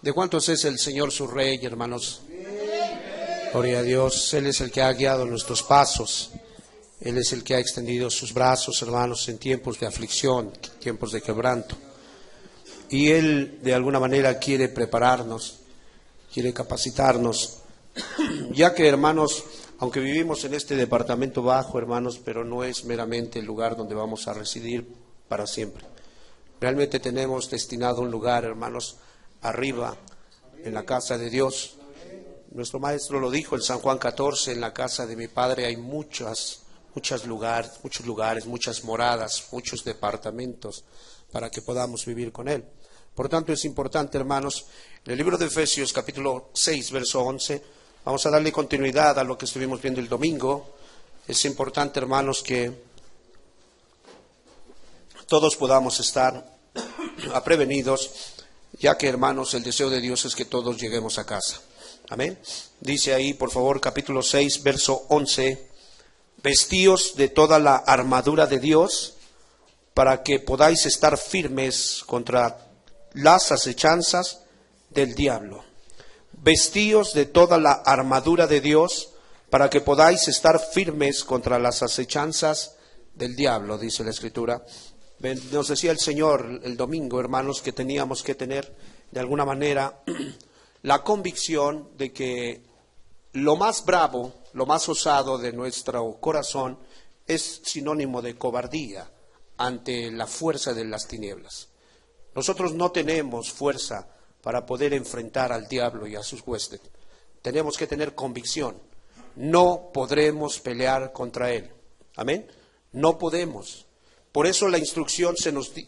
¿De cuántos es el Señor su Rey, hermanos? Gloria a Dios. Él es el que ha guiado nuestros pasos. Él es el que ha extendido sus brazos, hermanos, en tiempos de aflicción, tiempos de quebranto. Y Él, de alguna manera, quiere prepararnos, quiere capacitarnos. Ya que, hermanos, aunque vivimos en este departamento bajo, hermanos, pero no es meramente el lugar donde vamos a residir para siempre. Realmente tenemos destinado un lugar, hermanos, arriba, en la casa de Dios. Nuestro maestro lo dijo en San Juan 14, en la casa de mi Padre hay muchos lugares, muchas moradas, muchos departamentos para que podamos vivir con Él. Por tanto, es importante, hermanos, en el libro de Efesios, capítulo 6, verso 11, vamos a darle continuidad a lo que estuvimos viendo el domingo. Es importante, hermanos, que todos podamos estar prevenidos, ya que, hermanos, el deseo de Dios es que todos lleguemos a casa. Amén. Dice ahí, por favor, capítulo 6, verso 11, vestíos de toda la armadura de Dios, para que podáis estar firmes contra las acechanzas del diablo. Vestíos de toda la armadura de Dios, para que podáis estar firmes contra las acechanzas del diablo, dice la Escritura. Nos decía el Señor el domingo, hermanos, que teníamos que tener de alguna manera la convicción de que lo más bravo, lo más osado de nuestro corazón es sinónimo de cobardía ante la fuerza de las tinieblas. Nosotros no tenemos fuerza para poder enfrentar al diablo y a sus huestes. Tenemos que tener convicción. No podremos pelear contra él. Amén. No podemos. Por eso la instrucción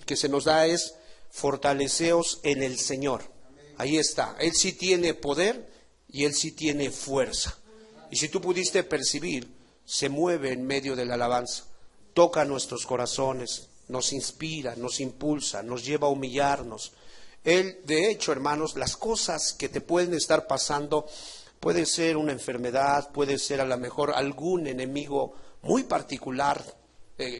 que se nos da es fortaleceos en el Señor. Ahí está. Él sí tiene poder y Él sí tiene fuerza. Y si tú pudiste percibir, se mueve en medio de la alabanza. Toca nuestros corazones, nos inspira, nos impulsa, nos lleva a humillarnos. Él, de hecho, hermanos, las cosas que te pueden estar pasando, puede ser una enfermedad, puede ser a lo mejor algún enemigo muy particular,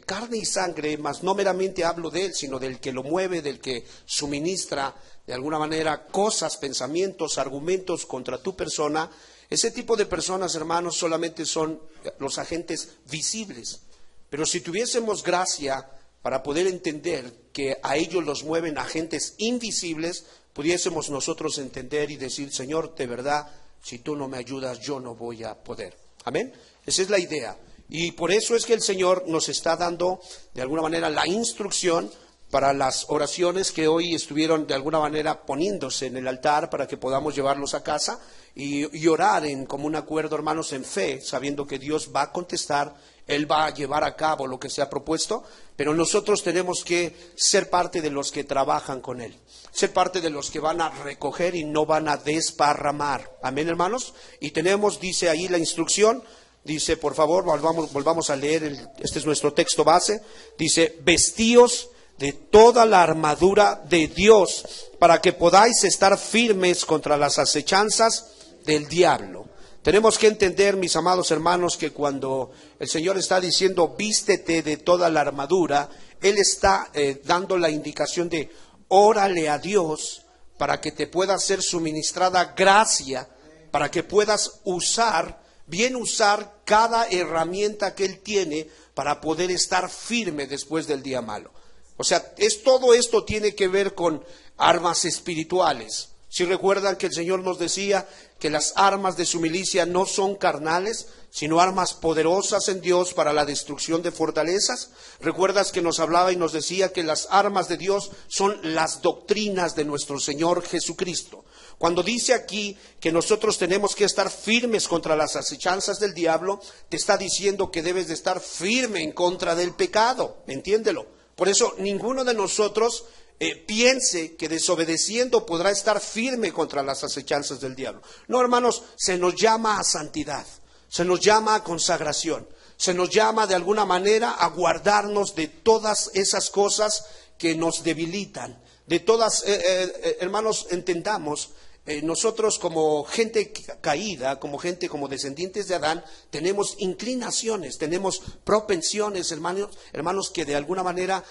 carne y sangre, mas no meramente hablo de él, sino del que lo mueve, del que suministra de alguna manera cosas, pensamientos, argumentos contra tu persona. Ese tipo de personas, hermanos, solamente son los agentes visibles. Pero si tuviésemos gracia para poder entender que a ellos los mueven agentes invisibles, pudiésemos nosotros entender y decir, Señor, de verdad, si tú no me ayudas, yo no voy a poder. Amén. Esa es la idea. Y por eso es que el Señor nos está dando, de alguna manera, la instrucción para las oraciones que hoy estuvieron, de alguna manera, poniéndose en el altar para que podamos llevarlos a casa y orar en común acuerdo, hermanos, en fe, sabiendo que Dios va a contestar, Él va a llevar a cabo lo que se ha propuesto, pero nosotros tenemos que ser parte de los que trabajan con Él, ser parte de los que van a recoger y no van a desparramar. Amén, hermanos. Y tenemos, dice ahí la instrucción. Dice, por favor, volvamos a leer, este es nuestro texto base. Dice, vestíos de toda la armadura de Dios para que podáis estar firmes contra las acechanzas del diablo. Tenemos que entender, mis amados hermanos, que cuando el Señor está diciendo, vístete de toda la armadura, Él está dando la indicación de, órale a Dios para que te pueda ser suministrada gracia, para que puedas usar cada herramienta que Él tiene para poder estar firme después del día malo. O sea, todo esto tiene que ver con armas espirituales. Si recuerdan que el Señor nos decía que las armas de su milicia no son carnales, sino armas poderosas en Dios para la destrucción de fortalezas. ¿Recuerdas que nos hablaba y nos decía que las armas de Dios son las doctrinas de nuestro Señor Jesucristo? Cuando dice aquí que nosotros tenemos que estar firmes contra las acechanzas del diablo, te está diciendo que debes de estar firme en contra del pecado, entiéndelo. Por eso ninguno de nosotros piense que desobedeciendo podrá estar firme contra las acechanzas del diablo. No, hermanos, se nos llama a santidad, se nos llama a consagración, se nos llama de alguna manera a guardarnos de todas esas cosas que nos debilitan, de todas, hermanos, entendamos. Nosotros como gente caída, como descendientes de Adán, tenemos inclinaciones, tenemos propensiones, hermanos, que de alguna manera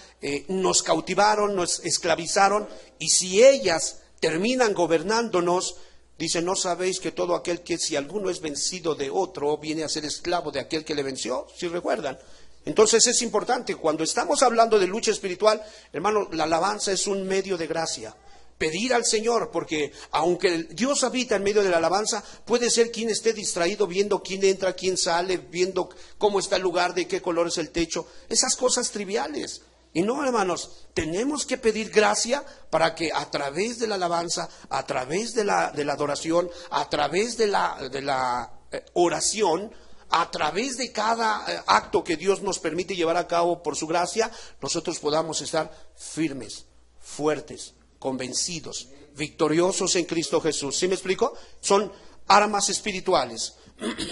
nos cautivaron, nos esclavizaron, y si ellas terminan gobernándonos. Dice, ¿no sabéis que todo aquel que si alguno es vencido de otro, viene a ser esclavo de aquel que le venció? ¿Sí recuerdan? Entonces es importante, cuando estamos hablando de lucha espiritual, hermano, la alabanza es un medio de gracia. Pedir al Señor, porque aunque Dios habita en medio de la alabanza, puede ser quien esté distraído viendo quién entra, quién sale, viendo cómo está el lugar, de qué color es el techo, esas cosas triviales. Y no, hermanos, tenemos que pedir gracia para que a través de la alabanza, a través de la adoración, a través de la oración, a través de cada acto que Dios nos permite llevar a cabo por su gracia, nosotros podamos estar firmes, fuertes, convencidos, victoriosos en Cristo Jesús. ¿Sí me explico? Son armas espirituales.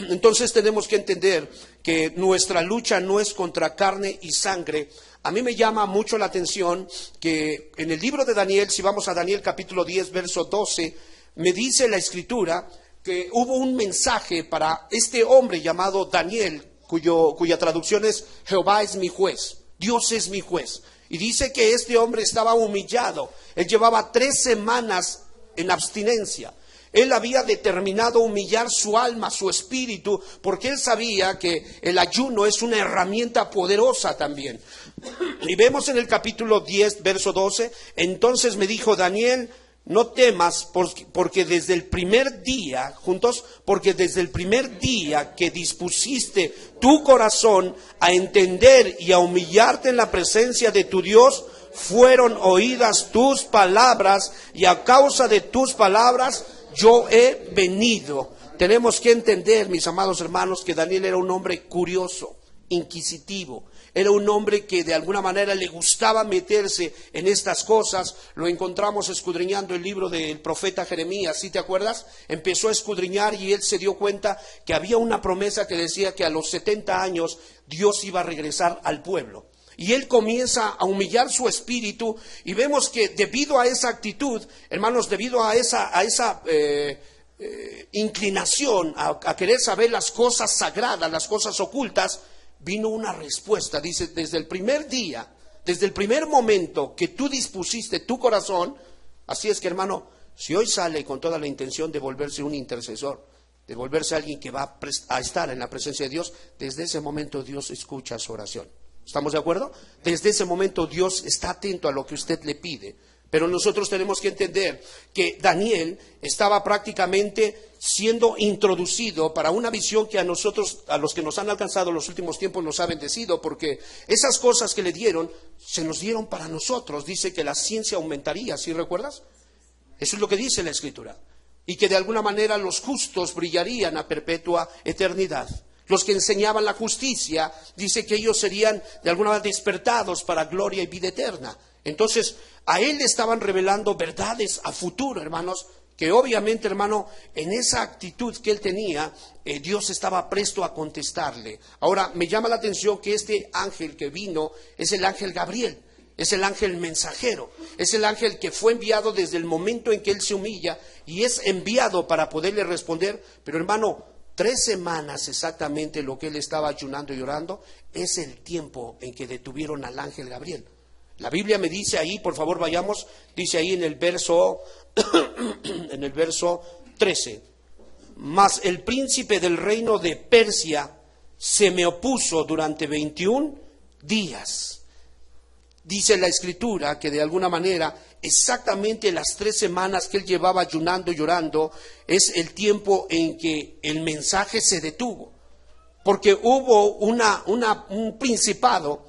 Entonces tenemos que entender que nuestra lucha no es contra carne y sangre. A mí me llama mucho la atención que en el libro de Daniel, si vamos a Daniel capítulo 10, verso 12, me dice la Escritura que hubo un mensaje para este hombre llamado Daniel, cuya traducción es Jehová es mi juez, Dios es mi juez. Y dice que este hombre estaba humillado. Él llevaba 3 semanas en abstinencia. Él había determinado humillar su alma, su espíritu, porque él sabía que el ayuno es una herramienta poderosa también. Y vemos en el capítulo 10, verso 12, entonces me dijo Daniel, no temas, porque desde el primer día, juntos, porque desde el primer día que dispusiste tu corazón a entender y a humillarte en la presencia de tu Dios, fueron oídas tus palabras, y a causa de tus palabras yo he venido. Tenemos que entender, mis amados hermanos, que Daniel era un hombre curioso, inquisitivo. Era un hombre que de alguna manera le gustaba meterse en estas cosas. Lo encontramos escudriñando el libro del profeta Jeremías, ¿sí te acuerdas? Empezó a escudriñar y él se dio cuenta que había una promesa que decía que a los 70 años Dios iba a regresar al pueblo. Y él comienza a humillar su espíritu y vemos que debido a esa actitud, hermanos, debido a esa inclinación a querer saber las cosas sagradas, las cosas ocultas, vino una respuesta. Dice, desde el primer día, desde el primer momento que tú dispusiste tu corazón, así es que, hermano, si hoy sale con toda la intención de volverse un intercesor, de volverse alguien que va a estar en la presencia de Dios, desde ese momento Dios escucha su oración. ¿Estamos de acuerdo? Desde ese momento Dios está atento a lo que usted le pide. Pero nosotros tenemos que entender que Daniel estaba prácticamente siendo introducido para una visión que a nosotros, a los que nos han alcanzado en los últimos tiempos, nos ha bendecido, porque esas cosas que le dieron, se nos dieron para nosotros. Dice que la ciencia aumentaría, ¿sí recuerdas? Eso es lo que dice la Escritura. Y que de alguna manera los justos brillarían a perpetua eternidad. Los que enseñaban la justicia, dice que ellos serían de alguna manera despertados para gloria y vida eterna. Entonces, a él le estaban revelando verdades a futuro, hermanos, que obviamente, hermano, en esa actitud que él tenía, Dios estaba presto a contestarle. Ahora, me llama la atención que este ángel que vino es el ángel Gabriel, es el ángel mensajero, es el ángel que fue enviado desde el momento en que él se humilla y es enviado para poderle responder. Pero, hermano, 3 semanas exactamente lo que él estaba ayunando y orando es el tiempo en que detuvieron al ángel Gabriel. La Biblia me dice ahí, por favor vayamos, dice ahí en el verso 13, mas el príncipe del reino de Persia se me opuso durante 21 días. Dice la Escritura que de alguna manera exactamente las 3 semanas que él llevaba ayunando y llorando es el tiempo en que el mensaje se detuvo, porque hubo un principado.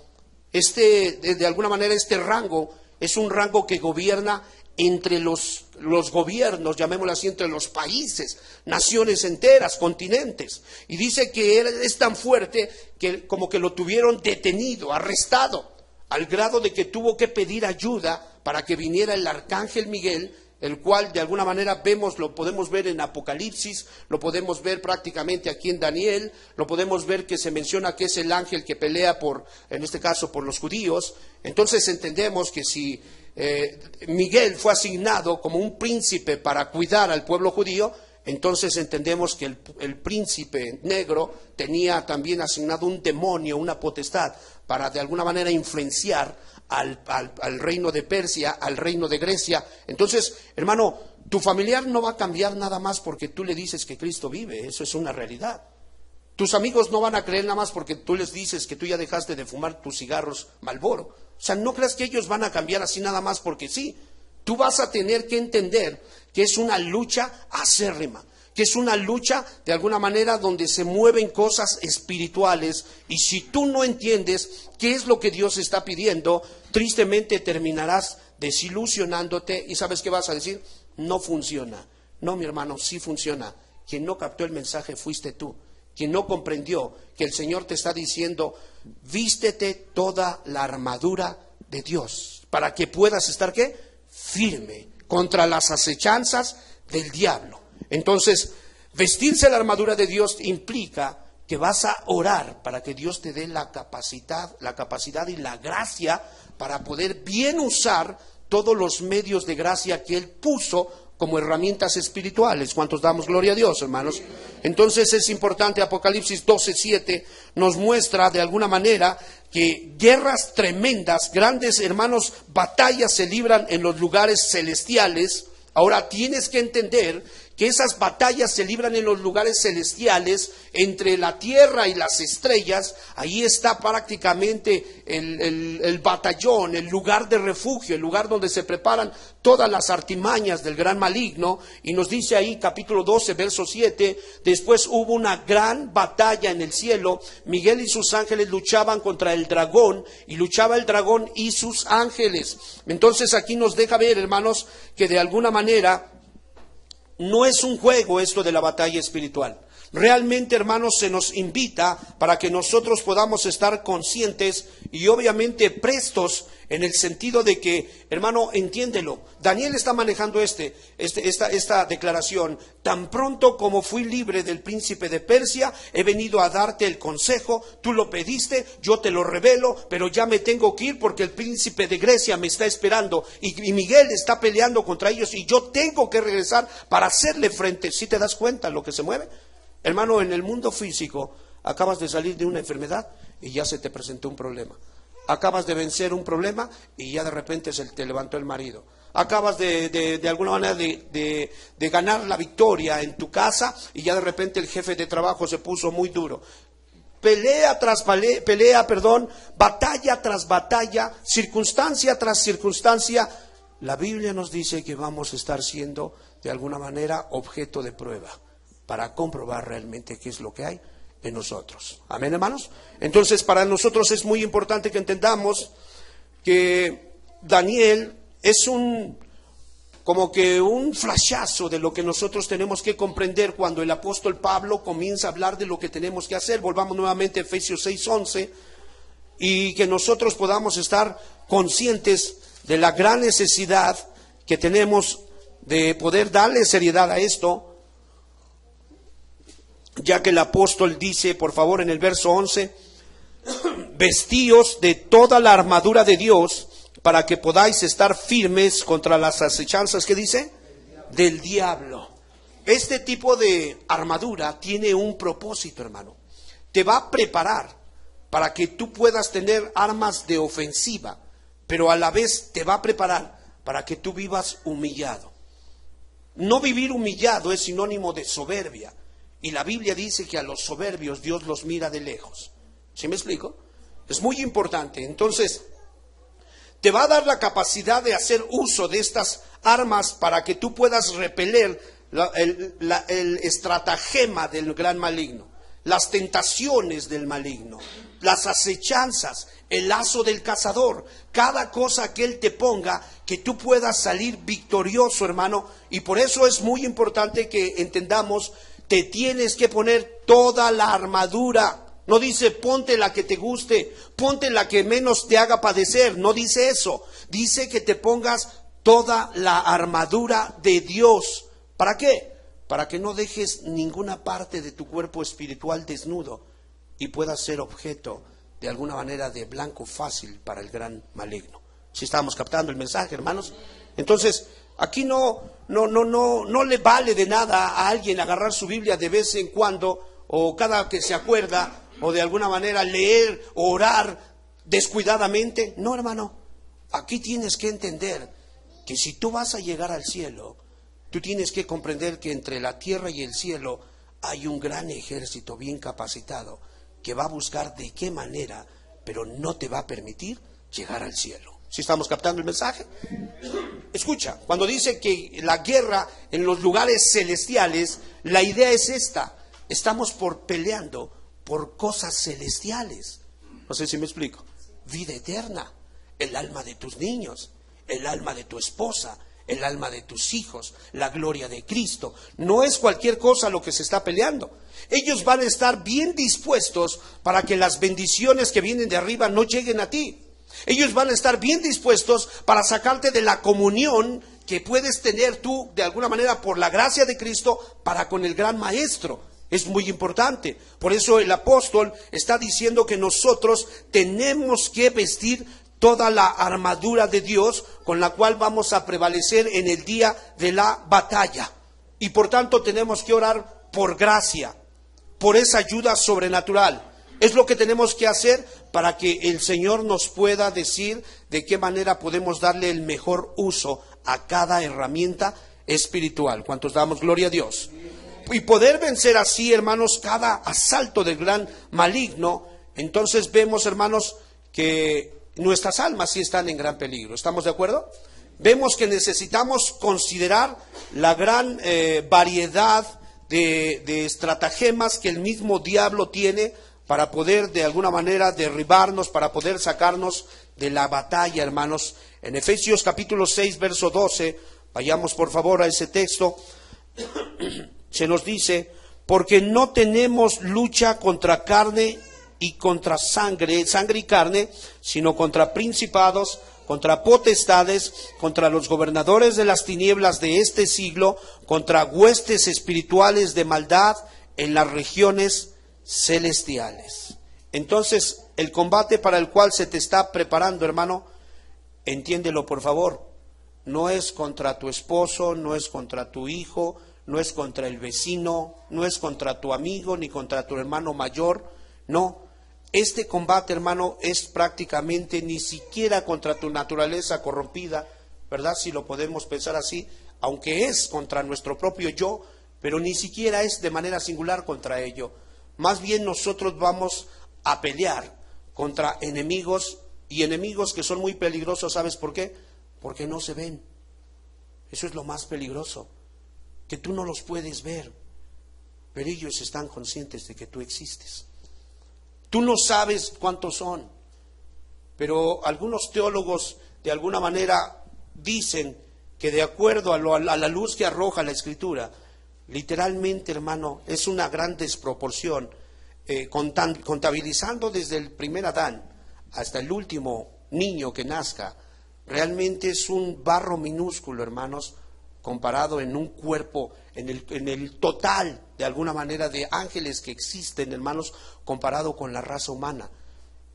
De alguna manera este rango es un rango que gobierna entre los gobiernos, llamémoslo así, entre los países, naciones enteras, continentes. Y dice que es tan fuerte que como que lo tuvieron detenido, arrestado, al grado de que tuvo que pedir ayuda para que viniera el arcángel Miguel, el cual de alguna manera lo podemos ver en Apocalipsis, lo podemos ver prácticamente aquí en Daniel, lo podemos ver que se menciona que es el ángel que pelea en este caso, por los judíos. Entonces entendemos que si Miguel fue asignado como un príncipe para cuidar al pueblo judío, entonces entendemos que el príncipe negro tenía también asignado un demonio, una potestad, para de alguna manera influenciar al reino de Persia, al reino de Grecia. Entonces, hermano, tu familiar no va a cambiar nada más porque tú le dices que Cristo vive, eso es una realidad. Tus amigos no van a creer nada más porque tú les dices que tú ya dejaste de fumar tus cigarros Marlboro. O sea, no creas que ellos van a cambiar así nada más porque sí. Tú vas a tener que entender que es una lucha acérrima, que es una lucha de alguna manera donde se mueven cosas espirituales, y si tú no entiendes qué es lo que Dios está pidiendo, tristemente terminarás desilusionándote y ¿sabes qué vas a decir? No funciona. No, mi hermano, sí funciona. Quien no captó el mensaje fuiste tú. Quien no comprendió que el Señor te está diciendo, vístete toda la armadura de Dios, para que puedas estar, ¿qué? Firme contra las acechanzas del diablo. Entonces, vestirse la armadura de Dios implica que vas a orar para que Dios te dé la capacidad y la gracia para poder bien usar todos los medios de gracia que Él puso como herramientas espirituales. ¿Cuántos damos gloria a Dios, hermanos? Entonces es importante, Apocalipsis 12:7 nos muestra de alguna manera que guerras tremendas, grandes, hermanos, batallas se libran en los lugares celestiales. Ahora tienes que entender que esas batallas se libran en los lugares celestiales, entre la tierra y las estrellas. Ahí está prácticamente el batallón, el lugar de refugio, el lugar donde se preparan todas las artimañas del gran maligno. Y nos dice ahí, capítulo 12, verso 7, después hubo una gran batalla en el cielo. Miguel y sus ángeles luchaban contra el dragón, y luchaba el dragón y sus ángeles. Entonces aquí nos deja ver, hermanos, que de alguna manera no es un juego esto de la batalla espiritual. Realmente, hermanos, se nos invita para que nosotros podamos estar conscientes y obviamente prestos, en el sentido de que, hermano, entiéndelo. Daniel está manejando esta declaración. Tan pronto como fui libre del príncipe de Persia, he venido a darte el consejo. Tú lo pediste, yo te lo revelo, pero ya me tengo que ir porque el príncipe de Grecia me está esperando y Miguel está peleando contra ellos y yo tengo que regresar para hacerle frente. ¿Sí te das cuenta lo que se mueve? Hermano, en el mundo físico acabas de salir de una enfermedad y ya se te presentó un problema. Acabas de vencer un problema y ya de repente se te levantó el marido. Acabas de alguna manera de ganar la victoria en tu casa y ya de repente el jefe de trabajo se puso muy duro. Pelea tras pelea, batalla tras batalla, circunstancia tras circunstancia. La Biblia nos dice que vamos a estar siendo de alguna manera objeto de prueba para comprobar realmente qué es lo que hay en nosotros. Amén, hermanos. Entonces, para nosotros es muy importante que entendamos que Daniel es como que un flashazo de lo que nosotros tenemos que comprender cuando el apóstol Pablo comienza a hablar de lo que tenemos que hacer. Volvamos nuevamente a Efesios 6:11, y que nosotros podamos estar conscientes de la gran necesidad que tenemos de poder darle seriedad a esto, ya que el apóstol dice, por favor, en el verso 11, vestíos de toda la armadura de Dios para que podáis estar firmes contra las acechanzas, ¿qué dice? Del diablo. Este tipo de armadura tiene un propósito, hermano. Te va a preparar para que tú puedas tener armas de ofensiva, pero a la vez te va a preparar para que tú vivas humillado. No vivir humillado es sinónimo de soberbia. Y la Biblia dice que a los soberbios Dios los mira de lejos. ¿Sí me explico? Es muy importante. Entonces, te va a dar la capacidad de hacer uso de estas armas para que tú puedas repeler el estratagema del gran maligno, las tentaciones del maligno, las acechanzas, el lazo del cazador, cada cosa que Él te ponga, que tú puedas salir victorioso, hermano. Y por eso es muy importante que entendamos, te tienes que poner toda la armadura. No dice ponte la que te guste, ponte la que menos te haga padecer. No dice eso. Dice que te pongas toda la armadura de Dios. ¿Para qué? Para que no dejes ninguna parte de tu cuerpo espiritual desnudo y puedas ser objeto de alguna manera de blanco fácil para el gran maligno. ¿Sí estamos captando el mensaje, hermanos? Entonces, Aquí no le vale de nada a alguien agarrar su Biblia de vez en cuando o cada que se acuerda o de alguna manera leer o orar descuidadamente. No, hermano, aquí tienes que entender que si tú vas a llegar al cielo, tú tienes que comprender que entre la tierra y el cielo hay un gran ejército bien capacitado que va a buscar de qué manera, pero no te va a permitir llegar al cielo. ¿Sí estamos captando el mensaje? Escucha, cuando dice que la guerra en los lugares celestiales, la idea es esta: estamos peleando por cosas celestiales. No sé si me explico. Vida eterna, el alma de tus niños, el alma de tu esposa, el alma de tus hijos, la gloria de Cristo. No es cualquier cosa lo que se está peleando. Ellos van a estar bien dispuestos para que las bendiciones que vienen de arriba no lleguen a ti. Ellos van a estar bien dispuestos para sacarte de la comunión que puedes tener tú de alguna manera por la gracia de Cristo para con el gran maestro. Es muy importante. Por eso el apóstol está diciendo que nosotros tenemos que vestir toda la armadura de Dios con la cual vamos a prevalecer en el día de la batalla. Y por tanto tenemos que orar por gracia, por esa ayuda sobrenatural. Es lo que tenemos que hacer para que el Señor nos pueda decir de qué manera podemos darle el mejor uso a cada herramienta espiritual. ¿Cuántos damos gloria a Dios? Y poder vencer así, hermanos, cada asalto del gran maligno. Entonces vemos, hermanos, que nuestras almas sí están en gran peligro. ¿Estamos de acuerdo? Vemos que necesitamos considerar la gran variedad de estratagemas que el mismo diablo tiene para poder de alguna manera derribarnos, para poder sacarnos de la batalla, hermanos. En Efesios capítulo 6, verso 12, vayamos por favor a ese texto, se nos dice: porque no tenemos lucha contra carne y contra sangre y carne, sino contra principados, contra potestades, contra los gobernadores de las tinieblas de este siglo, contra huestes espirituales de maldad en las regiones celestiales. Entonces, el combate para el cual se te está preparando, hermano, entiéndelo por favor, no es contra tu esposo, no es contra tu hijo, no es contra el vecino, no es contra tu amigo, ni contra tu hermano mayor, no. Este combate, hermano, es prácticamente ni siquiera contra tu naturaleza corrompida, ¿verdad? Si lo podemos pensar así, aunque es contra nuestro propio yo, pero ni siquiera es de manera singular contra ello. Más bien nosotros vamos a pelear contra enemigos, y enemigos que son muy peligrosos. ¿Sabes por qué? Porque no se ven. Eso es lo más peligroso, que tú no los puedes ver, pero ellos están conscientes de que tú existes. Tú no sabes cuántos son, pero algunos teólogos de alguna manera dicen que de acuerdo a la luz que arroja la Escritura, literalmente, hermano, es una gran desproporción, contabilizando desde el primer Adán hasta el último niño que nazca. Realmente es un barro minúsculo, hermanos, comparado en un cuerpo, en el total, de alguna manera, de ángeles que existen, hermanos, comparado con la raza humana.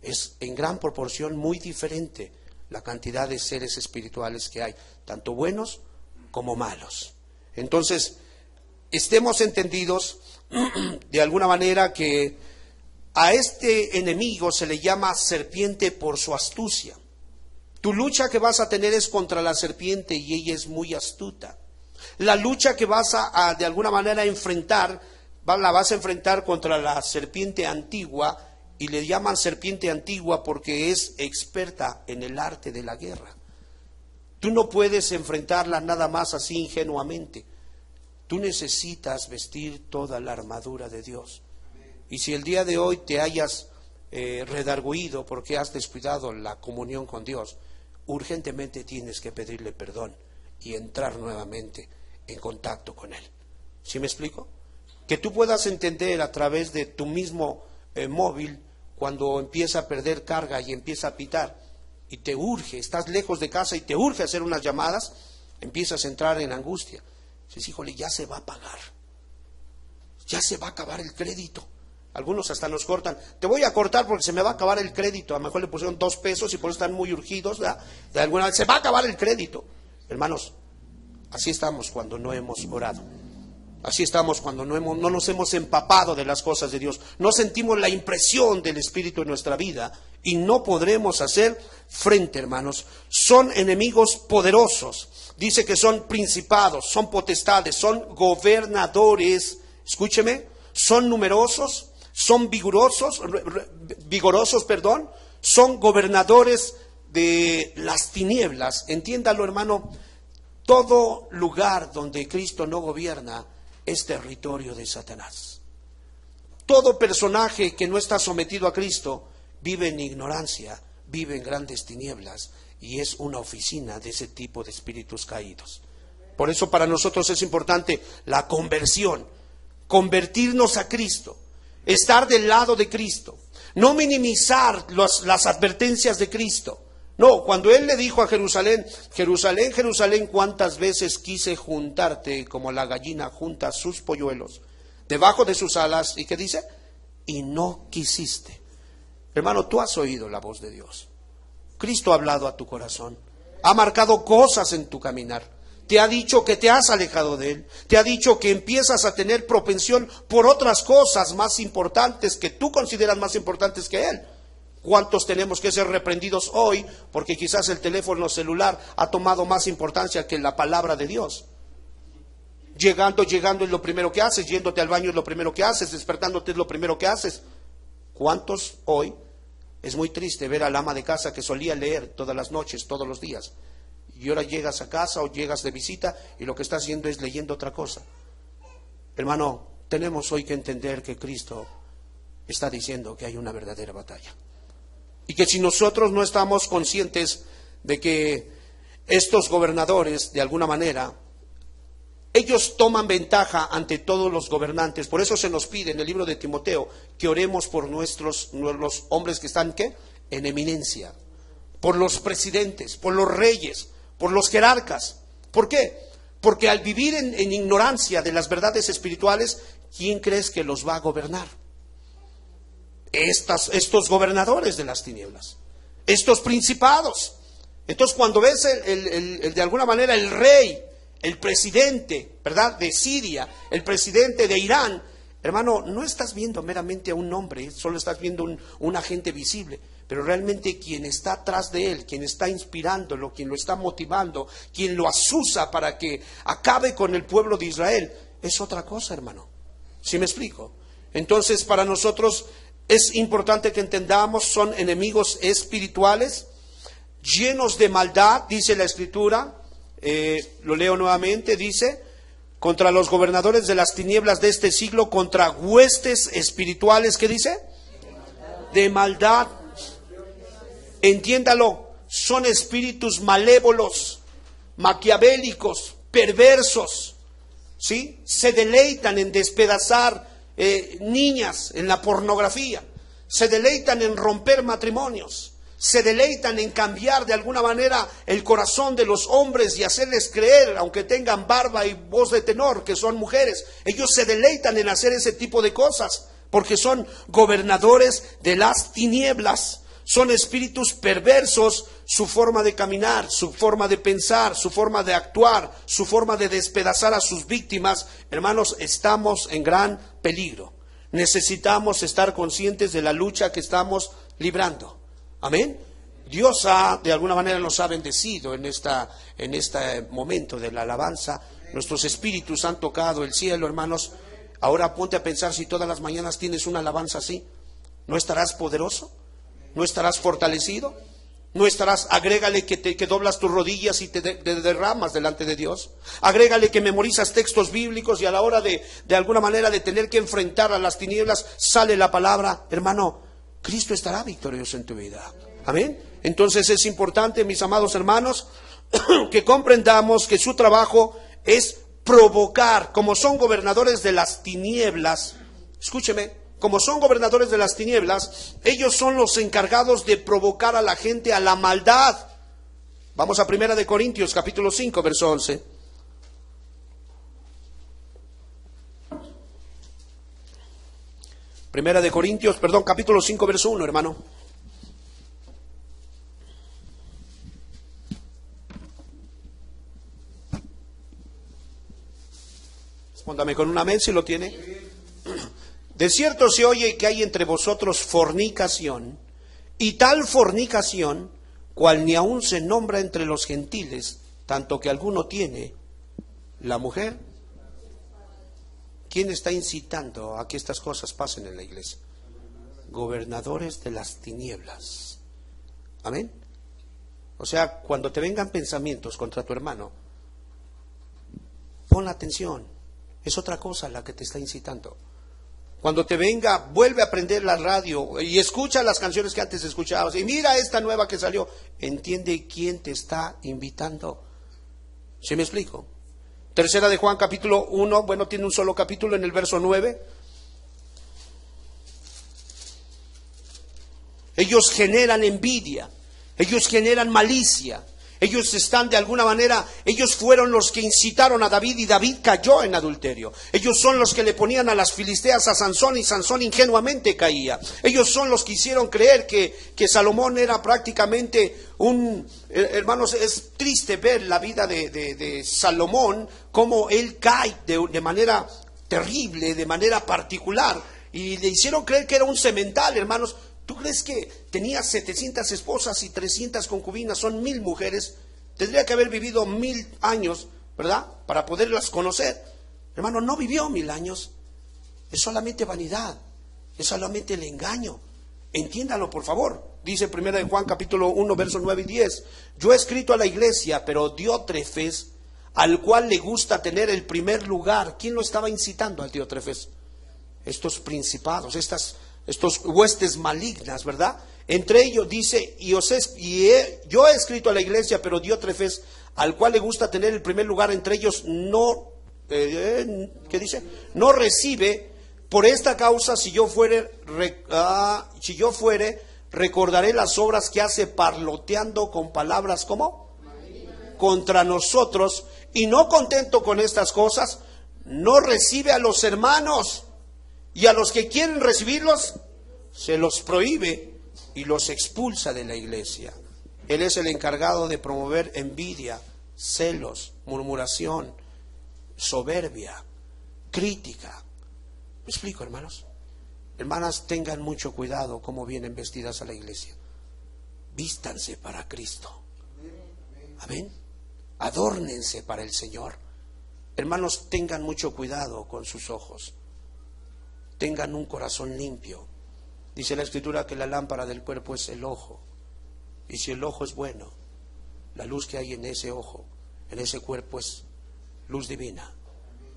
Es en gran proporción muy diferente la cantidad de seres espirituales que hay, tanto buenos como malos. Entonces, estemos entendidos de alguna manera que a este enemigo se le llama serpiente por su astucia. Tu lucha que vas a tener es contra la serpiente y ella es muy astuta. La lucha que vas a de alguna manera enfrentar, la vas a enfrentar contra la serpiente antigua, y le llaman serpiente antigua porque es experta en el arte de la guerra. Tú no puedes enfrentarla nada más así ingenuamente. Tú necesitas vestir toda la armadura de Dios. Y si el día de hoy te hayas redarguido porque has descuidado la comunión con Dios, urgentemente tienes que pedirle perdón y entrar nuevamente en contacto con Él. ¿Sí me explico? Que tú puedas entender a través de tu mismo móvil, cuando empieza a perder carga y empieza a pitar y te urge, estás lejos de casa y te urge hacer unas llamadas, empiezas a entrar en angustia. Dices, híjole, ya se va a pagar, ya se va a acabar el crédito. Algunos hasta nos cortan, te voy a cortar porque se me va a acabar el crédito. A lo mejor le pusieron 2 pesos y por eso están muy urgidos, ¿verdad? De alguna vez se va a acabar el crédito. Hermanos, Así estamos cuando no hemos orado. Así estamos cuando no nos hemos empapado de las cosas de Dios. No sentimos la impresión del Espíritu en nuestra vida y no podremos hacer frente, hermanos. Son enemigos poderosos. Dice que son principados, son potestades, son gobernadores. Escúcheme, son numerosos, son vigorosos, son gobernadores de las tinieblas. Entiéndalo, hermano, todo lugar donde Cristo no gobierna es territorio de Satanás. Todo personaje que no está sometido a Cristo vive en ignorancia, vive en grandes tinieblas y es una oficina de ese tipo de espíritus caídos. Por eso para nosotros es importante la conversión, convertirnos a Cristo, estar del lado de Cristo, no minimizar las advertencias de Cristo. No, cuando Él le dijo a Jerusalén, Jerusalén, Jerusalén, cuántas veces quise juntarte como la gallina junta sus polluelos debajo de sus alas, ¿y qué dice? Y no quisiste. Hermano, tú has oído la voz de Dios. Cristo ha hablado a tu corazón, ha marcado cosas en tu caminar, te ha dicho que te has alejado de Él, te ha dicho que empiezas a tener propensión por otras cosas más importantes que tú consideras más importantes que Él. ¿Cuántos tenemos que ser reprendidos hoy porque quizás el teléfono celular ha tomado más importancia que la palabra de Dios? Llegando es lo primero que haces, yéndote al baño es lo primero que haces, despertándote es lo primero que haces. ¿Cuántos hoy? Es muy triste ver al ama de casa que solía leer todas las noches, todos los días, y ahora llegas a casa o llegas de visita y lo que está haciendo es leyendo otra cosa. Hermano, tenemos hoy que entender que Cristo está diciendo que hay una verdadera batalla. Y que si nosotros no estamos conscientes de que estos gobernadores, de alguna manera, ellos toman ventaja ante todos los gobernantes. Por eso se nos pide en el libro de Timoteo que oremos por los hombres que están, ¿qué? En eminencia. Por los presidentes, por los reyes, por los jerarcas. ¿Por qué? Porque al vivir en ignorancia de las verdades espirituales, ¿quién crees que los va a gobernar? Estos gobernadores de las tinieblas, estos principados. Entonces cuando ves de alguna manera el rey, el presidente, ¿verdad?, de Siria, el presidente de Irán, hermano, no estás viendo meramente a un hombre, solo estás viendo un agente visible, pero realmente quien está atrás de él, quien está inspirándolo, quien lo está motivando, quien lo asusa para que acabe con el pueblo de Israel, es otra cosa, hermano. ¿Sí me explico? Entonces para nosotros es importante que entendamos, son enemigos espirituales, llenos de maldad, dice la Escritura, lo leo nuevamente, dice, contra los gobernadores de las tinieblas de este siglo, contra huestes espirituales, ¿qué dice? De maldad. Entiéndalo, son espíritus malévolos, maquiavélicos, perversos, ¿sí? Se deleitan en despedazar niñas, en la pornografía, se deleitan en romper matrimonios, se deleitan en cambiar de alguna manera el corazón de los hombres y hacerles creer, aunque tengan barba y voz de tenor, que son mujeres. Ellos se deleitan en hacer ese tipo de cosas porque son gobernadores de las tinieblas, son espíritus perversos. Su forma de caminar, su forma de pensar, su forma de actuar, su forma de despedazar a sus víctimas. Hermanos, estamos en gran peligro. Necesitamos estar conscientes de la lucha que estamos librando. Amén. Dios de alguna manera nos ha bendecido en este momento de la alabanza. Nuestros espíritus han tocado el cielo, hermanos. Ahora ponte a pensar, si todas las mañanas tienes una alabanza así, ¿no estarás poderoso? ¿No estarás fortalecido? ¿No estarás? Agrégale que doblas tus rodillas y te derramas delante de Dios. Agrégale que memorizas textos bíblicos y a la hora de alguna manera de tener que enfrentar a las tinieblas, sale la palabra. Hermano, Cristo estará victorioso en tu vida. Amén. Entonces es importante, mis amados hermanos, que comprendamos que su trabajo es provocar, como son gobernadores de las tinieblas. Escúcheme. Como son gobernadores de las tinieblas, ellos son los encargados de provocar a la gente a la maldad. Vamos a 1 de Corintios, capítulo 5, verso 11. Capítulo 5, verso 1, hermano. Respóndame con un amén si lo tiene. De cierto se oye que hay entre vosotros fornicación, y tal fornicación, cual ni aun se nombra entre los gentiles, tanto que alguno tiene la mujer. ¿Quién está incitando a que estas cosas pasen en la iglesia? Gobernadores de las tinieblas. Amén. O sea, cuando te vengan pensamientos contra tu hermano, pon atención. Es otra cosa la que te está incitando. Cuando te venga, vuelve a prender la radio y escucha las canciones que antes escuchabas. Y mira esta nueva que salió. Entiende quién te está invitando. ¿Sí me explico? Tercera de Juan, capítulo 1. Bueno, tiene un solo capítulo, en el verso 9. Ellos generan envidia. Ellos generan malicia. Ellos están de alguna manera, ellos fueron los que incitaron a David y David cayó en adulterio. Ellos son los que le ponían a las filisteas a Sansón y Sansón ingenuamente caía. Ellos son los que hicieron creer que Salomón era prácticamente hermanos, es triste ver la vida de Salomón, cómo él cae de manera terrible, de manera particular. Y le hicieron creer que era un semental, hermanos. ¿Tú crees que tenía 700 esposas y 300 concubinas? Son 1000 mujeres. Tendría que haber vivido 1000 años, ¿verdad? Para poderlas conocer. Hermano, no vivió 1000 años. Es solamente vanidad. Es solamente el engaño. Entiéndalo, por favor. Dice 1 de Juan, capítulo 1, versos 9 y 10. Yo he escrito a la iglesia, pero Diótrefes, al cual le gusta tener el primer lugar. ¿Quién lo estaba incitando al Diótrefes? Estos principados, estos huestes malignas, ¿verdad? Entre ellos dice, yo he escrito a la iglesia, pero Diótrefes, al cual le gusta tener el primer lugar, entre ellos no, ¿qué dice? No recibe. Por esta causa, si yo fuere, recordaré las obras que hace parloteando con palabras, ¿cómo? Contra nosotros, y no contento con estas cosas, no recibe a los hermanos. Y a los que quieren recibirlos, se los prohíbe y los expulsa de la iglesia. Él es el encargado de promover envidia, celos, murmuración, soberbia, crítica. ¿Me explico, hermanos? Hermanas, tengan mucho cuidado cómo vienen vestidas a la iglesia. Vístanse para Cristo. Amén. Adórnense para el Señor. Hermanos, tengan mucho cuidado con sus ojos. Tengan un corazón limpio. Dice la Escritura que la lámpara del cuerpo es el ojo. Y si el ojo es bueno, la luz que hay en ese ojo, en ese cuerpo, es luz divina.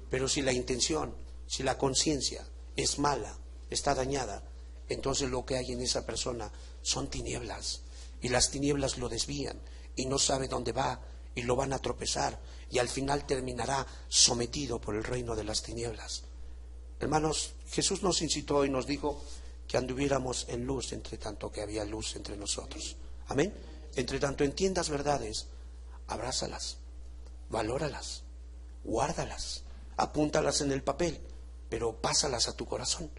Pero si la intención, si la conciencia es mala, está dañada, entonces lo que hay en esa persona son tinieblas. Y las tinieblas lo desvían y no sabe dónde va y lo van a tropezar. Y al final terminará sometido por el reino de las tinieblas. Hermanos, Jesús nos incitó y nos dijo que anduviéramos en luz, entre tanto que había luz entre nosotros. Amén. Entre tanto entiendas verdades, abrázalas, valóralas, guárdalas, apúntalas en el papel, pero pásalas a tu corazón.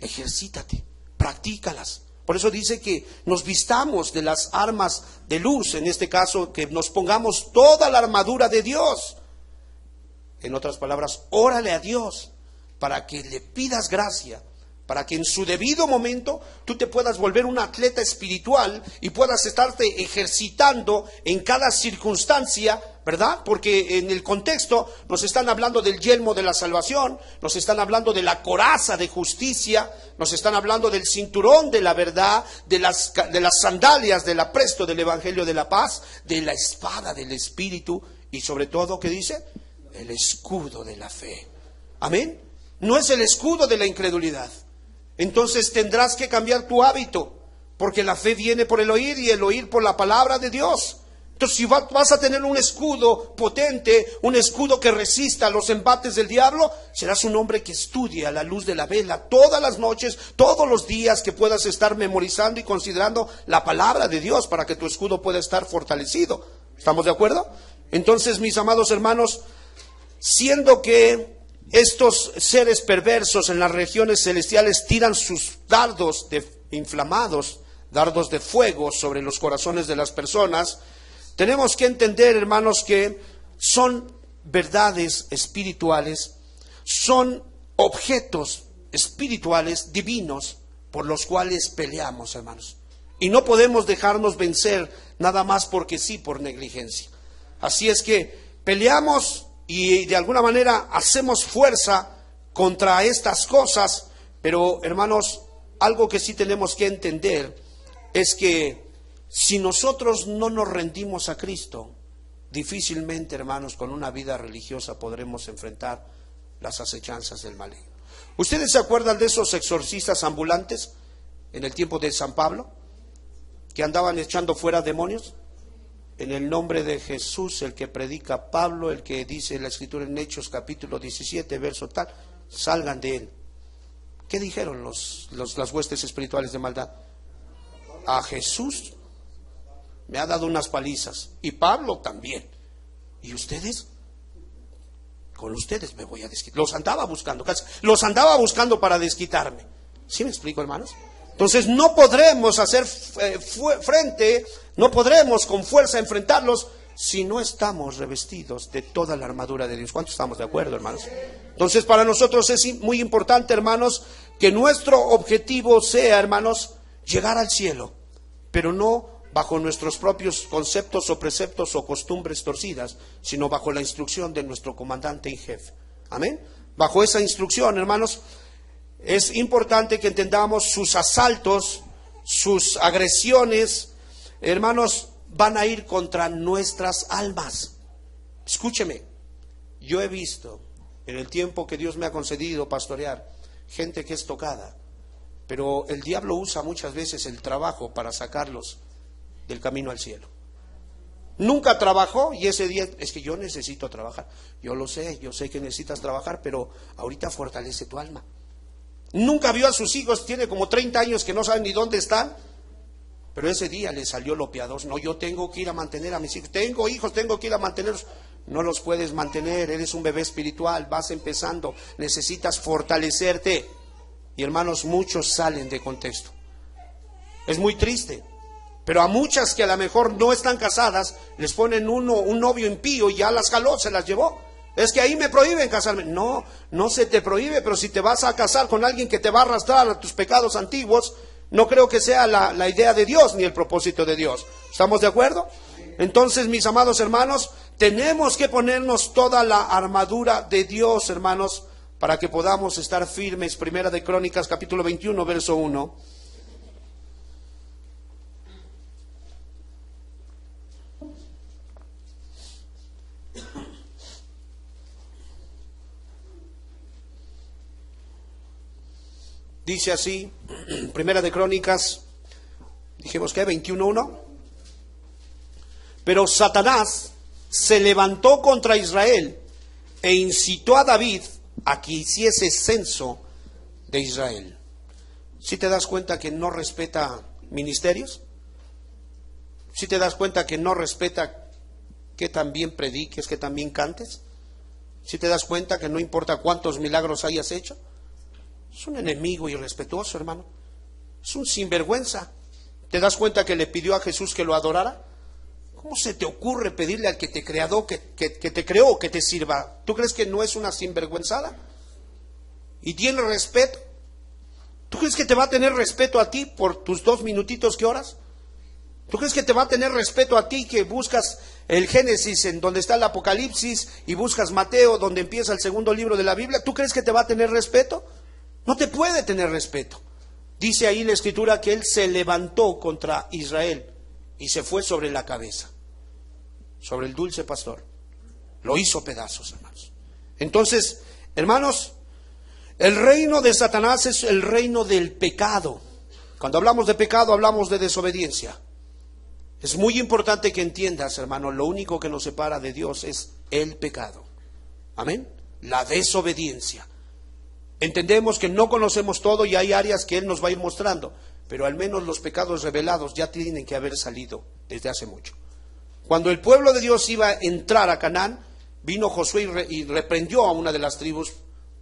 Ejercítate, practícalas. Por eso dice que nos vistamos de las armas de luz, en este caso que nos pongamos toda la armadura de Dios. En otras palabras, órale a Dios para que le pidas gracia, para que en su debido momento tú te puedas volver un atleta espiritual y puedas estarte ejercitando en cada circunstancia, ¿verdad? Porque en el contexto nos están hablando del yelmo de la salvación, nos están hablando de la coraza de justicia, nos están hablando del cinturón de la verdad, de las sandalias del apresto del evangelio de la paz, de la espada del Espíritu y sobre todo, ¿qué dice? El escudo de la fe. Amén. No es el escudo de la incredulidad. Entonces tendrás que cambiar tu hábito, porque la fe viene por el oír y el oír por la palabra de Dios. Entonces si vas a tener un escudo potente, un escudo que resista los embates del diablo, serás un hombre que estudie a la luz de la vela todas las noches, todos los días, que puedas estar memorizando y considerando la palabra de Dios para que tu escudo pueda estar fortalecido. ¿Estamos de acuerdo? Entonces, mis amados hermanos, siendo que estos seres perversos en las regiones celestiales tiran sus dardos inflamados, dardos de fuego sobre los corazones de las personas, tenemos que entender, hermanos, que son verdades espirituales, son objetos espirituales, divinos, por los cuales peleamos, hermanos. Y no podemos dejarnos vencer nada más porque sí, por negligencia. Así es que peleamos y de alguna manera hacemos fuerza contra estas cosas, pero hermanos, algo que sí tenemos que entender es que si nosotros no nos rendimos a Cristo, difícilmente, hermanos, con una vida religiosa podremos enfrentar las acechanzas del maligno. ¿Ustedes se acuerdan de esos exorcistas ambulantes en el tiempo de San Pablo, que andaban echando fuera demonios? En el nombre de Jesús, el que predica Pablo, el que dice la Escritura en Hechos capítulo 17, verso tal, salgan de él. ¿Qué dijeron las huestes espirituales de maldad? A Jesús me ha dado unas palizas, y Pablo también. ¿Y ustedes? Con ustedes me voy a desquitar. Los andaba buscando para desquitarme. ¿Sí me explico, hermanos? Entonces no podremos hacer frente, no podremos con fuerza enfrentarlos si no estamos revestidos de toda la armadura de Dios. ¿Cuántos estamos de acuerdo, hermanos? Entonces para nosotros es muy importante, hermanos, que nuestro objetivo sea, hermanos, llegar al cielo, pero no bajo nuestros propios conceptos o preceptos o costumbres torcidas, sino bajo la instrucción de nuestro comandante en jefe. Amén. Bajo esa instrucción, hermanos, es importante que entendamos sus asaltos, sus agresiones, hermanos, van a ir contra nuestras almas. Escúcheme, yo he visto en el tiempo que Dios me ha concedido pastorear gente que es tocada, pero el diablo usa muchas veces el trabajo para sacarlos del camino al cielo. Nunca trabajó y ese día es que yo necesito trabajar. Yo sé que necesitas trabajar, pero ahorita fortalece tu alma. Nunca vio a sus hijos, tiene como 30 años que no saben ni dónde están, pero ese día le salió lo piadoso. No, yo tengo que ir a mantener a mis hijos, tengo hijos, tengo que ir a mantenerlos. No los puedes mantener, eres un bebé espiritual, vas empezando, necesitas fortalecerte. Y hermanos, muchos salen de contexto. Es muy triste, pero a muchas que a lo mejor no están casadas, les ponen un novio impío y ya las jaló, se las llevó. Es que ahí me prohíben casarme. No, no se te prohíbe, pero si te vas a casar con alguien que te va a arrastrar a tus pecados antiguos, no creo que sea la idea de Dios ni el propósito de Dios. ¿Estamos de acuerdo? Entonces, mis amados hermanos, tenemos que ponernos toda la armadura de Dios, hermanos, para que podamos estar firmes. Primera de Crónicas, capítulo 21, verso 1. Dice así, Primera de Crónicas, dijimos que 21:1. Pero Satanás se levantó contra Israel e incitó a David a que hiciese censo de Israel. ¿Sí te das cuenta que no respeta ministerios? ¿Sí te das cuenta que no respeta que también prediques, que también cantes? ¿Sí te das cuenta que no importa cuántos milagros hayas hecho? Es un enemigo irrespetuoso, hermano. Es un sinvergüenza. ¿Te das cuenta que le pidió a Jesús que lo adorara? ¿Cómo se te ocurre pedirle al que te creó, que te creó, que te sirva? ¿Tú crees que no es una sinvergüenzada? ¿Y tiene respeto? ¿Tú crees que te va a tener respeto a ti por tus 2 minutitos que oras? ¿Tú crees que te va a tener respeto a ti que buscas el Génesis en donde está el Apocalipsis y buscas Mateo donde empieza el segundo libro de la Biblia? ¿Tú crees que te va a tener respeto? No te puede tener respeto. Dice ahí la Escritura que él se levantó contra Israel y se fue sobre la cabeza, sobre el dulce pastor. Lo hizo pedazos, hermanos. Entonces, hermanos, el reino de Satanás es el reino del pecado. Cuando hablamos de pecado, hablamos de desobediencia. Es muy importante que entiendas, hermano, lo único que nos separa de Dios es el pecado. Amén. La desobediencia. Entendemos que no conocemos todo y hay áreas que Él nos va a ir mostrando, pero al menos los pecados revelados ya tienen que haber salido desde hace mucho. Cuando el pueblo de Dios iba a entrar a Canaán, vino Josué y reprendió a una de las tribus: